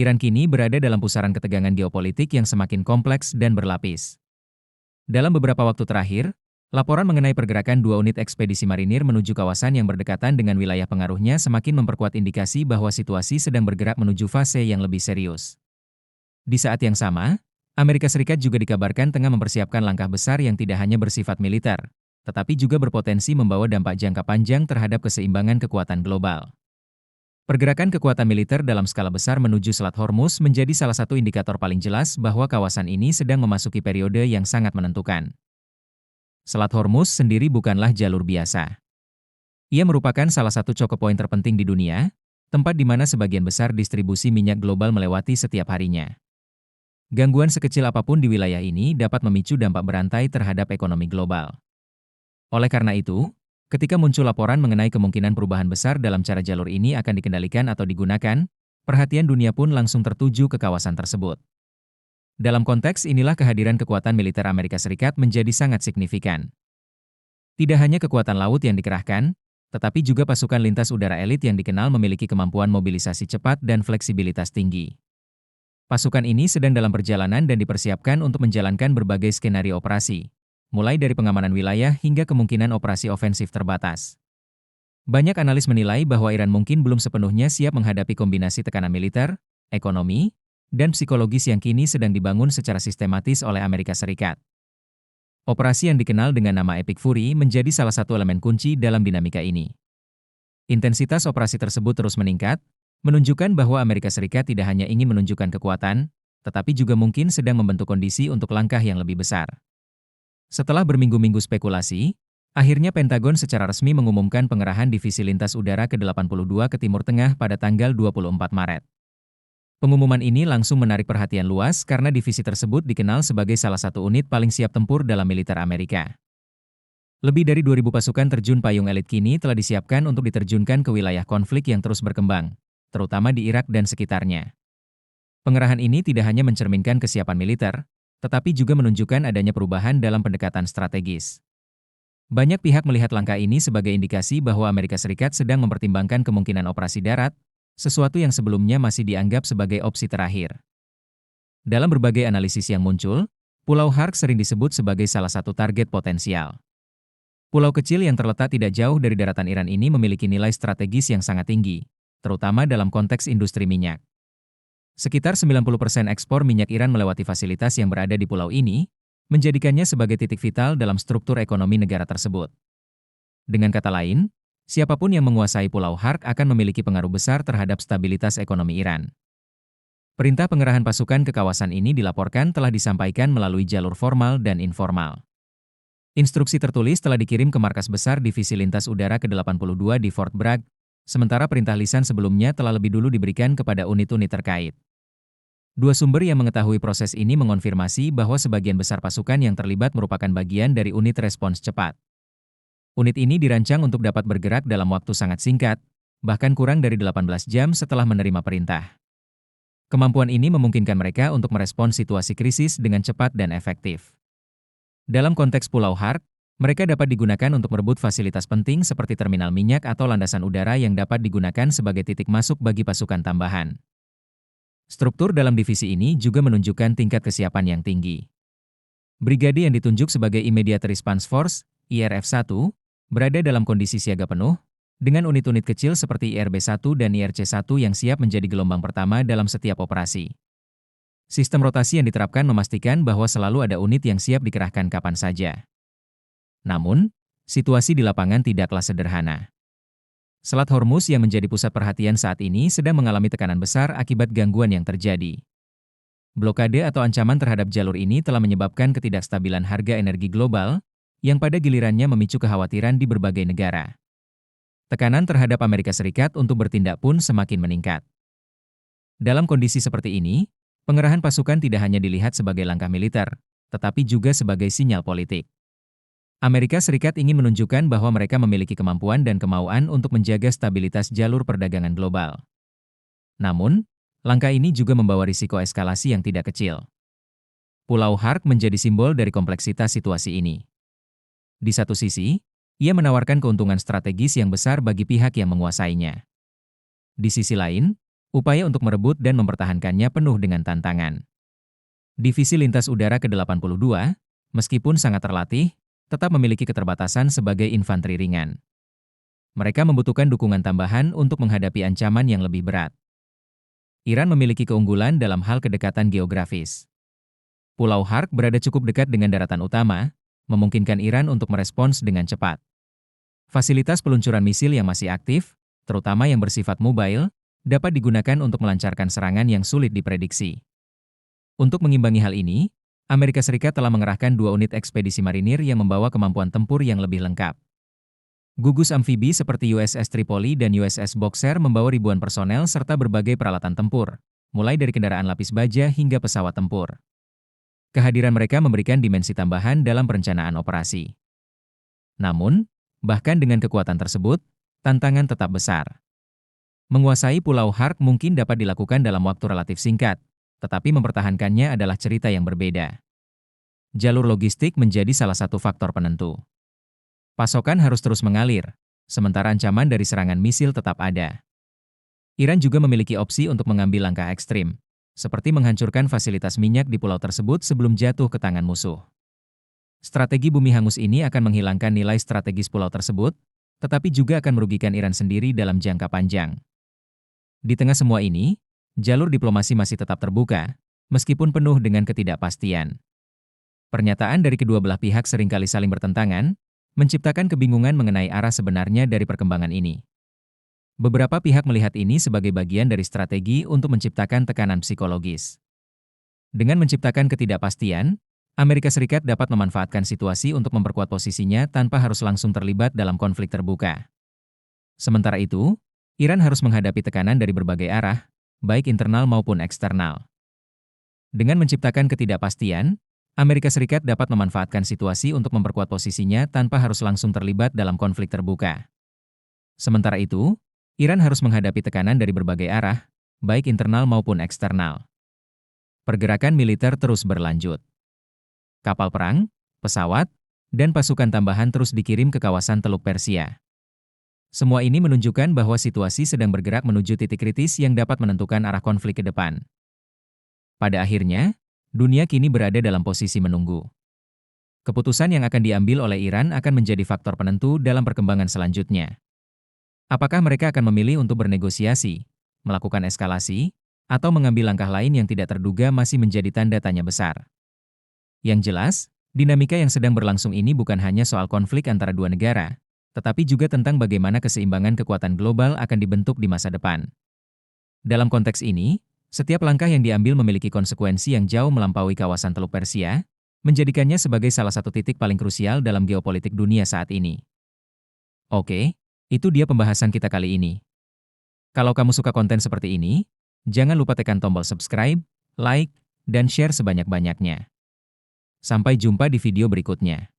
Iran kini berada dalam pusaran ketegangan geopolitik yang semakin kompleks dan berlapis. Dalam beberapa waktu terakhir, laporan mengenai pergerakan dua unit ekspedisi marinir menuju kawasan yang berdekatan dengan wilayah pengaruhnya semakin memperkuat indikasi bahwa situasi sedang bergerak menuju fase yang lebih serius. Di saat yang sama, Amerika Serikat juga dikabarkan tengah mempersiapkan langkah besar yang tidak hanya bersifat militer, tetapi juga berpotensi membawa dampak jangka panjang terhadap keseimbangan kekuatan global. Pergerakan kekuatan militer dalam skala besar menuju Selat Hormuz menjadi salah satu indikator paling jelas bahwa kawasan ini sedang memasuki periode yang sangat menentukan. Selat Hormuz sendiri bukanlah jalur biasa. Ia merupakan salah satu choke point terpenting di dunia, tempat di mana sebagian besar distribusi minyak global melewati setiap harinya. Gangguan sekecil apapun di wilayah ini dapat memicu dampak berantai terhadap ekonomi global. Oleh karena itu, ketika muncul laporan mengenai kemungkinan perubahan besar dalam cara jalur ini akan dikendalikan atau digunakan, perhatian dunia pun langsung tertuju ke kawasan tersebut. Dalam konteks inilah kehadiran kekuatan militer Amerika Serikat menjadi sangat signifikan. Tidak hanya kekuatan laut yang dikerahkan, tetapi juga pasukan lintas udara elit yang dikenal memiliki kemampuan mobilisasi cepat dan fleksibilitas tinggi. Pasukan ini sedang dalam perjalanan dan dipersiapkan untuk menjalankan berbagai skenario operasi, mulai dari pengamanan wilayah hingga kemungkinan operasi ofensif terbatas. Banyak analis menilai bahwa Iran mungkin belum sepenuhnya siap menghadapi kombinasi tekanan militer, ekonomi, dan psikologis yang kini sedang dibangun secara sistematis oleh Amerika Serikat. Operasi yang dikenal dengan nama Epic Fury menjadi salah satu elemen kunci dalam dinamika ini. Intensitas operasi tersebut terus meningkat, menunjukkan bahwa Amerika Serikat tidak hanya ingin menunjukkan kekuatan, tetapi juga mungkin sedang membentuk kondisi untuk langkah yang lebih besar. Setelah berminggu-minggu spekulasi, akhirnya Pentagon secara resmi mengumumkan pengerahan Divisi Lintas Udara ke-82 ke Timur Tengah pada tanggal 24 Maret. Pengumuman ini langsung menarik perhatian luas karena divisi tersebut dikenal sebagai salah satu unit paling siap tempur dalam militer Amerika. Lebih dari 2.000 pasukan terjun payung elit kini telah disiapkan untuk diterjunkan ke wilayah konflik yang terus berkembang, terutama di Irak dan sekitarnya. Pengerahan ini tidak hanya mencerminkan kesiapan militer, tetapi juga menunjukkan adanya perubahan dalam pendekatan strategis. Banyak pihak melihat langkah ini sebagai indikasi bahwa Amerika Serikat sedang mempertimbangkan kemungkinan operasi darat, sesuatu yang sebelumnya masih dianggap sebagai opsi terakhir. Dalam berbagai analisis yang muncul, Pulau Hark sering disebut sebagai salah satu target potensial. Pulau kecil yang terletak tidak jauh dari daratan Iran ini memiliki nilai strategis yang sangat tinggi, terutama dalam konteks industri minyak. Sekitar 90% ekspor minyak Iran melewati fasilitas yang berada di pulau ini, menjadikannya sebagai titik vital dalam struktur ekonomi negara tersebut. Dengan kata lain, siapapun yang menguasai Pulau Hark akan memiliki pengaruh besar terhadap stabilitas ekonomi Iran. Perintah pengerahan pasukan ke kawasan ini dilaporkan telah disampaikan melalui jalur formal dan informal. Instruksi tertulis telah dikirim ke markas besar Divisi Lintas Udara ke-82 di Fort Bragg, sementara perintah lisan sebelumnya telah lebih dulu diberikan kepada unit-unit terkait. Dua sumber yang mengetahui proses ini mengonfirmasi bahwa sebagian besar pasukan yang terlibat merupakan bagian dari unit respons cepat. Unit ini dirancang untuk dapat bergerak dalam waktu sangat singkat, bahkan kurang dari 18 jam setelah menerima perintah. Kemampuan ini memungkinkan mereka untuk merespons situasi krisis dengan cepat dan efektif. Dalam konteks Pulau Hark, mereka dapat digunakan untuk merebut fasilitas penting seperti terminal minyak atau landasan udara yang dapat digunakan sebagai titik masuk bagi pasukan tambahan. Struktur dalam divisi ini juga menunjukkan tingkat kesiapan yang tinggi. Brigade yang ditunjuk sebagai Immediate Response Force, IRF-1, berada dalam kondisi siaga penuh, dengan unit-unit kecil seperti IRB-1 dan IRC-1 yang siap menjadi gelombang pertama dalam setiap operasi. Sistem rotasi yang diterapkan memastikan bahwa selalu ada unit yang siap dikerahkan kapan saja. Namun, situasi di lapangan tidaklah sederhana. Selat Hormuz yang menjadi pusat perhatian saat ini sedang mengalami tekanan besar akibat gangguan yang terjadi. Blokade atau ancaman terhadap jalur ini telah menyebabkan ketidakstabilan harga energi global, yang pada gilirannya memicu kekhawatiran di berbagai negara. Tekanan terhadap Amerika Serikat untuk bertindak pun semakin meningkat. Dalam kondisi seperti ini, pengerahan pasukan tidak hanya dilihat sebagai langkah militer, tetapi juga sebagai sinyal politik. Amerika Serikat ingin menunjukkan bahwa mereka memiliki kemampuan dan kemauan untuk menjaga stabilitas jalur perdagangan global. Namun, langkah ini juga membawa risiko eskalasi yang tidak kecil. Pulau Hark menjadi simbol dari kompleksitas situasi ini. Di satu sisi, ia menawarkan keuntungan strategis yang besar bagi pihak yang menguasainya. Di sisi lain, Upaya untuk merebut dan mempertahankannya penuh dengan tantangan. Divisi Lintas Udara ke-82, meskipun sangat terlatih, tetap memiliki keterbatasan sebagai infanteri ringan. Mereka membutuhkan dukungan tambahan untuk menghadapi ancaman yang lebih berat. Iran memiliki keunggulan dalam hal kedekatan geografis. Pulau Hark berada cukup dekat dengan daratan utama, memungkinkan Iran untuk merespons dengan cepat. Fasilitas peluncuran misil yang masih aktif, terutama yang bersifat mobile, dapat digunakan untuk melancarkan serangan yang sulit diprediksi. Untuk mengimbangi hal ini, Amerika Serikat telah mengerahkan 2 unit ekspedisi marinir yang membawa kemampuan tempur yang lebih lengkap. Gugus amfibi seperti USS Tripoli dan USS Boxer membawa ribuan personel serta berbagai peralatan tempur, mulai dari kendaraan lapis baja hingga pesawat tempur. Kehadiran mereka memberikan dimensi tambahan dalam perencanaan operasi. Namun, bahkan dengan kekuatan tersebut, tantangan tetap besar. Menguasai Pulau Hark mungkin dapat dilakukan dalam waktu relatif singkat, tetapi mempertahankannya adalah cerita yang berbeda. Jalur logistik menjadi salah satu faktor penentu. Pasokan harus terus mengalir, sementara ancaman dari serangan misil tetap ada. Iran juga memiliki opsi untuk mengambil langkah ekstrim, seperti menghancurkan fasilitas minyak di pulau tersebut sebelum jatuh ke tangan musuh. Strategi bumi hangus ini akan menghilangkan nilai strategis pulau tersebut, tetapi juga akan merugikan Iran sendiri dalam jangka panjang. Di tengah semua ini, jalur diplomasi masih tetap terbuka, meskipun penuh dengan ketidakpastian. Pernyataan dari kedua belah pihak seringkali saling bertentangan, menciptakan kebingungan mengenai arah sebenarnya dari perkembangan ini. Beberapa pihak melihat ini sebagai bagian dari strategi untuk menciptakan tekanan psikologis. Dengan menciptakan ketidakpastian, Amerika Serikat dapat memanfaatkan situasi untuk memperkuat posisinya tanpa harus langsung terlibat dalam konflik terbuka. Sementara itu, Iran harus menghadapi tekanan dari berbagai arah, baik internal maupun eksternal. Dengan menciptakan ketidakpastian, Amerika Serikat dapat memanfaatkan situasi untuk memperkuat posisinya tanpa harus langsung terlibat dalam konflik terbuka. Sementara itu, Iran harus menghadapi tekanan dari berbagai arah, baik internal maupun eksternal. Pergerakan militer terus berlanjut. Kapal perang, pesawat, dan pasukan tambahan terus dikirim ke kawasan Teluk Persia. Semua ini menunjukkan bahwa situasi sedang bergerak menuju titik kritis yang dapat menentukan arah konflik ke depan. Pada akhirnya, dunia kini berada dalam posisi menunggu. Keputusan yang akan diambil oleh Iran akan menjadi faktor penentu dalam perkembangan selanjutnya. Apakah mereka akan memilih untuk bernegosiasi, melakukan eskalasi, atau mengambil langkah lain yang tidak terduga masih menjadi tanda tanya besar. Yang jelas, dinamika yang sedang berlangsung ini bukan hanya soal konflik antara dua negara, tetapi juga tentang bagaimana keseimbangan kekuatan global akan dibentuk di masa depan. Dalam konteks ini, setiap langkah yang diambil memiliki konsekuensi yang jauh melampaui kawasan Teluk Persia, menjadikannya sebagai salah satu titik paling krusial dalam geopolitik dunia saat ini. Oke, itu dia pembahasan kita kali ini. Kalau kamu suka konten seperti ini, jangan lupa tekan tombol subscribe, like, dan share sebanyak-banyaknya. Sampai jumpa di video berikutnya.